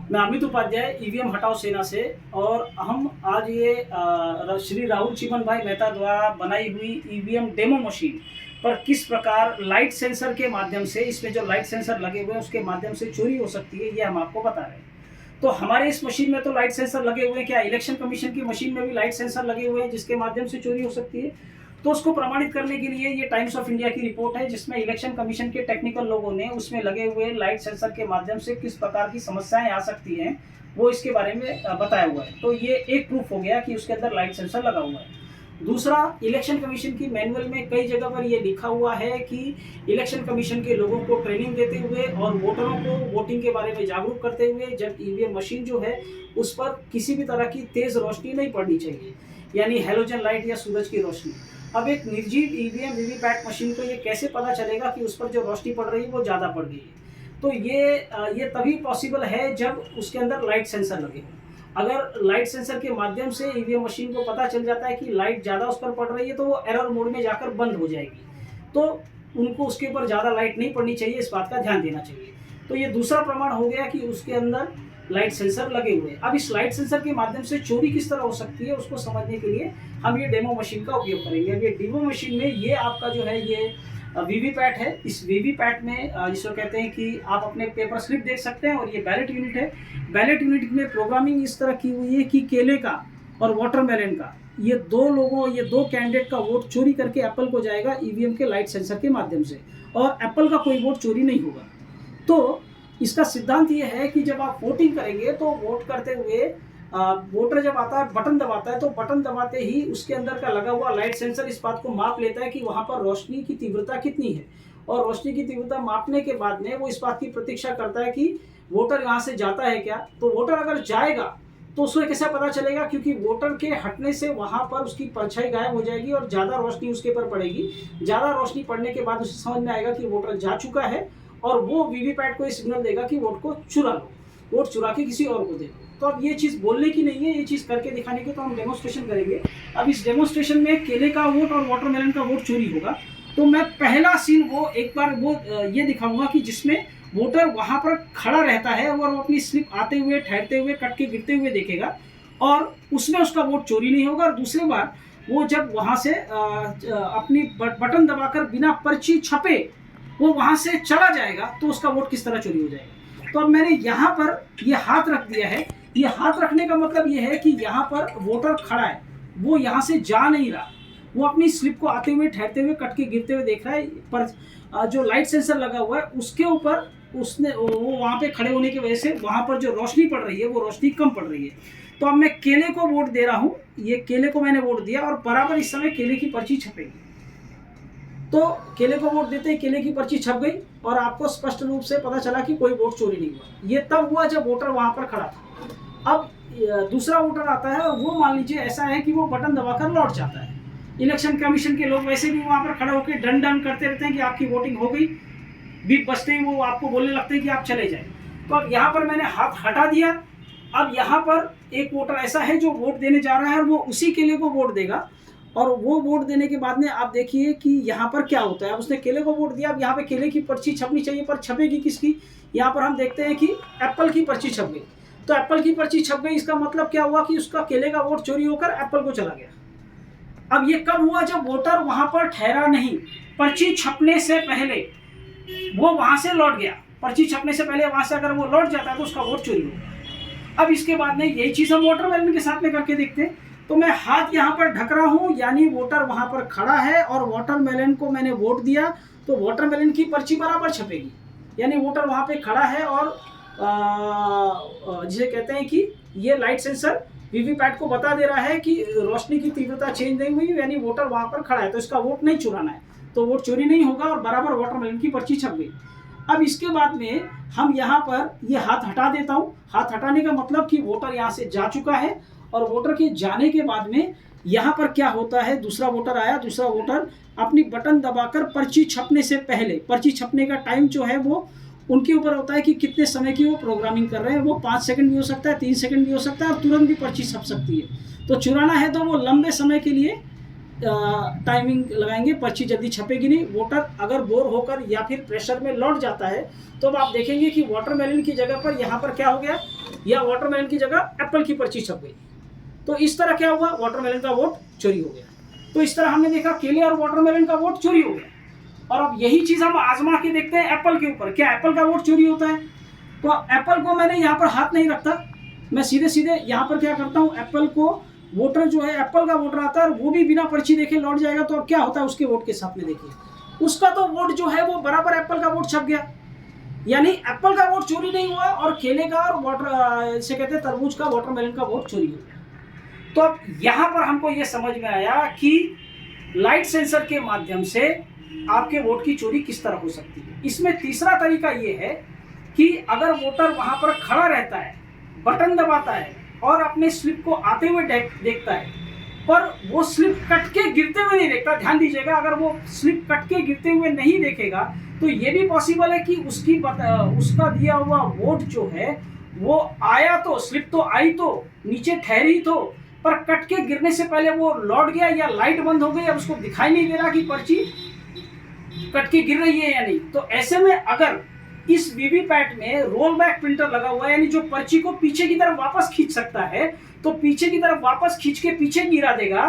मैं अमित उपाध्याय ईवीएम हटाओ सेना से। और हम आज ये श्री राहुल चिमन भाई मेहता द्वारा बनाई हुई ईवीएम डेमो मशीन पर किस प्रकार लाइट सेंसर के माध्यम से, इसमें जो लाइट सेंसर लगे हुए हैं उसके माध्यम से चोरी हो सकती है, ये हम आपको बता रहे हैं। तो हमारे इस मशीन में तो लाइट सेंसर लगे हुए हैं, क्या इलेक्शन कमीशन की मशीन में भी लाइट सेंसर लगे हुए हैं जिसके माध्यम से चोरी हो सकती है? तो उसको प्रमाणित करने के लिए ये टाइम्स ऑफ इंडिया की रिपोर्ट है जिसमें इलेक्शन कमीशन के टेक्निकल लोगों ने उसमें लगे हुए लाइट सेंसर के माध्यम से किस प्रकार की समस्याएं आ सकती हैं वो इसके बारे में बताया हुआ है। तो ये एक प्रूफ हो गया कि उसके अंदर लाइट सेंसर लगा हुआ है। दूसरा, इलेक्शन कमीशन की मैनुअल में कई जगह पर ये लिखा हुआ है कि इलेक्शन कमीशन के लोगों को ट्रेनिंग देते हुए और वोटरों को वोटिंग के बारे में जागरूक करते हुए जब ईवीएम मशीन जो है उस पर किसी भी तरह की तेज रोशनी नहीं पड़नी चाहिए, यानी हेलोजन लाइट या सूरज की रोशनी। अब एक निर्जीव ईवीएम वीवीपैट मशीन को ये कैसे पता चलेगा कि उस पर जो रोशनी पड़ रही है वो ज़्यादा पड़ गई है? तो ये तभी पॉसिबल है जब उसके अंदर लाइट सेंसर लगे हो। अगर लाइट सेंसर के माध्यम से ईवीएम मशीन को पता चल जाता है कि लाइट ज़्यादा उस पर पड़ रही है तो वो एरर मोड में जाकर बंद हो जाएगी। तो उनको उसके ऊपर ज़्यादा लाइट नहीं पड़नी चाहिए, इस बात का ध्यान देना चाहिए। तो ये दूसरा प्रमाण हो गया कि उसके अंदर लाइट सेंसर लगे हुए हैं। अब इस लाइट सेंसर के माध्यम से चोरी किस तरह हो सकती है उसको समझने के लिए हम ये डेमो मशीन का उपयोग करेंगे। अब ये डेमो मशीन में ये आपका जो है ये वीवीपैट है। इस वीवीपैट में जिसको कहते हैं कि आप अपने पेपर स्लिप देख सकते हैं और ये बैलेट यूनिट है। बैलेट यूनिट में प्रोग्रामिंग इस तरह की हुई है कि केले का और वाटरमेलन का ये दो कैंडिडेट का वोट चोरी करके एप्पल को जाएगा ईवीएम के लाइट सेंसर के माध्यम से, और एप्पल का कोई वोट चोरी नहीं होगा। तो इसका सिद्धांत ये है कि जब आप वोटिंग करेंगे तो वोट करते हुए वोटर जब आता है बटन दबाता है तो बटन दबाते ही उसके अंदर का लगा हुआ लाइट सेंसर इस बात को माप लेता है कि वहाँ पर रोशनी की तीव्रता कितनी है, और रोशनी की तीव्रता मापने के बाद में वो इस बात की प्रतीक्षा करता है कि वोटर यहाँ से जाता है क्या। तो वोटर अगर जाएगा तो उसको कैसे पता चलेगा, क्योंकि वोटर के हटने से वहाँ पर उसकी परछाई गायब हो जाएगी और ज़्यादा रोशनी उसके ऊपर पड़ेगी। ज़्यादा रोशनी पड़ने के बाद उसे समझ में आएगा कि वोटर जा चुका है और वो वीवीपैट को ये सिग्नल देगा कि वोट को चुरा लो, वोट चुरा के किसी और को दे दो। तो अब ये चीज़ बोलने की नहीं है, ये चीज़ करके दिखाने की, तो हम डेमोस्ट्रेशन करेंगे। अब इस डेमोस्ट्रेशन में केले का वोट और वाटरमेलन का वोट चोरी होगा। तो मैं पहला सीन वो एक बार वो ये दिखाऊंगा कि जिसमें वोटर वहाँ पर खड़ा रहता है और वो अपनी स्लिप आते हुए, ठहरते हुए, कट के गिरते हुए देखेगा और उसमें उसका वोट चोरी नहीं होगा। और दूसरी बार वो जब वहाँ से अपनी बटन दबाकर बिना पर्ची छपे वो वहाँ से चला जाएगा तो उसका वोट किस तरह चोरी हो जाएगा। तो अब मैंने यहाँ पर ये हाथ रख दिया है। ये हाथ रखने का मतलब ये है कि यहाँ पर वोटर खड़ा है, वो यहाँ से जा नहीं रहा, वो अपनी स्लिप को आते हुए, ठहरते हुए, कट के गिरते हुए देख रहा है। पर जो लाइट सेंसर लगा हुआ है उसके ऊपर उसने वो वहाँ पे खड़े होने की वजह से वहाँ पर जो रोशनी पड़ रही है वो रोशनी कम पड़ रही है। तो अब मैं केले को वोट दे रहा हूँ, ये केले को मैंने वोट दिया और बराबर इस समय केले की पर्ची छपेगी। तो केले को वोट देते ही केले की पर्ची छप गई और आपको स्पष्ट रूप से पता चला कि कोई वोट चोरी नहीं हुआ। ये तब हुआ जब वोटर वहां पर खड़ा था। अब दूसरा वोटर आता है और वो मान लीजिए ऐसा है कि वो बटन दबाकर लौट जाता है। इलेक्शन कमीशन के लोग वैसे भी वहां पर खड़े होकर डन डन करते रहते हैं कि आपकी वोटिंग हो गई, बीप बजते ही वो आपको बोलने लगते हैं कि आप चले जाए। तो अब यहाँ पर मैंने हाथ हटा दिया। अब यहाँ पर एक वोटर ऐसा है जो वोट देने जा रहा है और वो उसी केले को वोट देगा, और वो वोट देने के बाद में आप देखिए कि यहाँ पर क्या होता है। अब उसने केले को वोट दिया, अब यहाँ पे केले की पर्ची छपनी चाहिए, पर छपेगी किसकी? यहाँ पर हम देखते हैं कि एप्पल की पर्ची छप गई। तो एप्पल की पर्ची छप गई, इसका मतलब क्या हुआ कि उसका केले का वोट चोरी होकर एप्पल को चला गया। अब ये कब हुआ? जब वोटर वहां पर ठहरा नहीं, पर्ची छपने से पहले वो वहां से लौट गया। पर्ची छपने से पहले वहां से अगर वो लौट जाता है तो उसका वोट चोरी होगा। अब इसके बाद में यही चीज हम वाटरमेलन के साथ में करके देखते हैं। तो मैं हाथ यहाँ पर ढक रहा हूँ, यानी वोटर वहाँ पर खड़ा है और वाटरमेलन को मैंने वोट दिया, तो वाटरमेलन की पर्ची बराबर छपेगी। यानी वोटर वहाँ पे खड़ा है और जिसे कहते हैं कि ये लाइट सेंसर वीवीपैट को बता दे रहा है कि रोशनी की तीव्रता चेंज नहीं हुई, यानी वोटर वहाँ पर खड़ा है, तो इसका वोट नहीं चुराना है, तो वोट चोरी नहीं होगा और बराबर वाटरमेलन की पर्ची छप गई। अब इसके बाद में हम यहाँ पर ये हाथ हटा देता हूँ। हाथ हटाने का मतलब कि वोटर यहाँ से जा चुका है, और वोटर के जाने के बाद में यहाँ पर क्या होता है, दूसरा वोटर आया। दूसरा वोटर अपनी बटन दबाकर पर्ची छपने से पहले, पर्ची छपने का टाइम जो है वो उनके ऊपर होता है कि कितने समय की वो प्रोग्रामिंग कर रहे हैं। वो 5 सेकंड भी हो सकता है, 3 सेकंड भी हो सकता है, और तुरंत भी पर्ची छप सकती है। तो चुराना है तो वो लंबे समय के लिए टाइमिंग लगाएंगे, पर्ची जल्दी छपेगी नहीं। वोटर अगर बोर होकर या फिर प्रेशर में लौट जाता है तो अब आप देखेंगे कि वाटरमेलन की जगह पर यहाँ पर क्या हो गया, या वाटरमेलन की जगह एप्पल की पर्ची छप गई। तो इस तरह क्या हुआ, वाटरमेलन का वोट चोरी हो गया। तो इस तरह हमने देखा केले और वाटरमेलन का वोट चोरी हो गया। और अब यही चीज हम आजमा के देखते हैं एप्पल के ऊपर, क्या एप्पल का वोट चोरी होता है? तो एप्पल को मैंने यहाँ पर हाथ नहीं रखता, मैं सीधे सीधे यहाँ पर क्या करता हूँ, एप्पल को वोटर जो है, एप्पल का वोटर आता है और वो भी बिना पर्ची देखे लौट जाएगा। तो अब क्या होता है उसके वोट के साथ में, देखिए उसका तो वोट जो है वो बराबर एप्पल का वोट छप गया, यानी एप्पल का वोट चोरी नहीं हुआ और केले का और वाटर इसे कहते हैं तरबूज का, वाटरमेलन का वोट चोरी हो गया। तो अब यहाँ पर हमको ये समझ में आया कि लाइट सेंसर के माध्यम से आपके वोट की चोरी किस तरह हो सकती है। इसमें तीसरा तरीका ये है कि अगर वोटर वहां पर खड़ा रहता है, बटन दबाता है और अपने स्लिप को आते हुए देखता है, पर वो स्लिप कट के गिरते हुए नहीं देखता। ध्यान दीजिएगा, अगर वो स्लिप कट के गिरते हुए नहीं देखेगा तो ये भी पॉसिबल है कि उसका दिया हुआ वोट जो है वो आया तो, स्लिप तो आई तो, नीचे ठहरी तो, पर कट के गिरने से पहले वो लौट गया या लाइट बंद हो गई, अब उसको दिखाई नहीं दे रहा कि पर्ची कट के गिर रही है या नहीं। तो ऐसे में अगर इस वीवीपैट में रोल बैक प्रिंटर लगा हुआ है, यानी जो पर्ची को पीछे की तरफ वापस खींच सकता है, तो पीछे की तरफ वापस खींच के पीछे गिरा देगा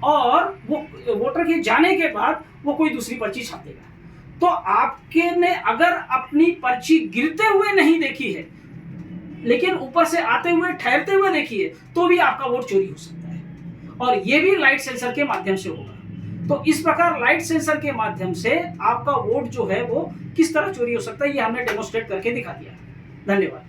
और वो वोटर के जाने के बाद वो कोई दूसरी पर्ची छाप देगा। तो आपके ने अगर अपनी पर्ची गिरते हुए नहीं देखी है लेकिन ऊपर से आते हुए ठहरते हुए देखी है, तो भी आपका वोट चोरी हो सकता है, और ये भी लाइट सेंसर के माध्यम से होगा। तो इस प्रकार लाइट सेंसर के माध्यम से आपका वोट जो है वो किस तरह चोरी हो सकता है, ये हमने डेमोस्ट्रेट करके दिखा दिया। धन्यवाद।